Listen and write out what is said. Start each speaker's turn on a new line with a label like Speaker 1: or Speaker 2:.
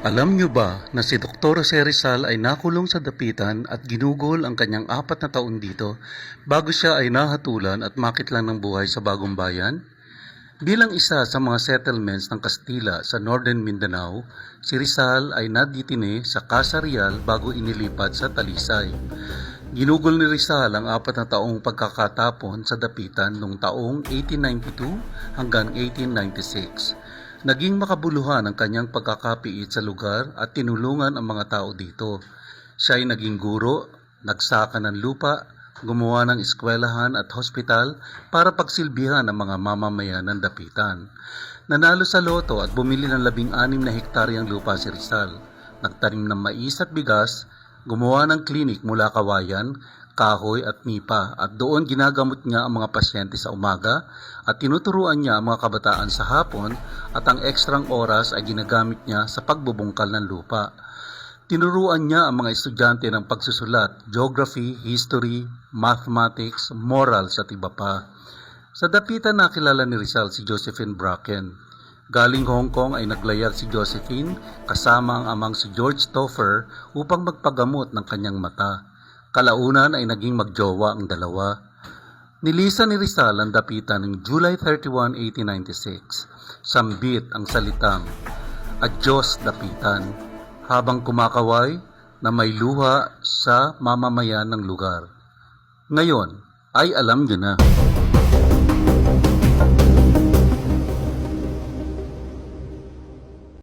Speaker 1: Alam niyo ba na si Dr. Jose Rizal ay nakulong sa dapitan at ginugol ang kanyang 4 na taon dito bago siya ay nahatulan at makitlan ng buhay sa Bagong Bayan? Bilang isa sa mga settlements ng Kastila sa Northern Mindanao, si Rizal ay naditine sa Casa Real bago inilipat sa Talisay. Ginugol ni Rizal ang 4 na taong pagkakatapon sa dapitan noong taong 1892 hanggang 1896. Naging makabuluhan ang kanyang pagkakapiit sa lugar at tinulungan ang mga tao dito. Siya ay naging guro, nagsaka ng lupa, gumawa ng eskwelahan at hospital para pagsilbihan ang mga mamamayan ng dapitan. Nanalo sa loto at bumili ng 16 na hektaryang lupa si Rizal. Nagtanim ng mais at bigas, gumawa ng klinik mula kawayan, kahoy at nipa at doon ginagamot niya ang mga pasyente sa umaga at tinuturuan niya ang mga kabataan sa hapon at ang ekstrang oras ay ginagamit niya sa pagbubungkal ng lupa. Tinuruan niya ang mga estudyante ng pagsusulat, geography, history, mathematics, morals at iba pa. Sa dapitan nakilala ni Rizal si Josephine Bracken. Galing Hong Kong ay naglayag si Josephine kasama ang amang si George Toffer upang magpagamot ng kanyang mata. Kalaunan ay naging magjowa ang dalawa. Nilisan ni Rizal ang dapitan ng July 31, 1896. Sambit ang salitang, "Adyos dapitan," habang kumakaway na may luha sa mamamayan ng lugar. Ngayon ay alam niyo na.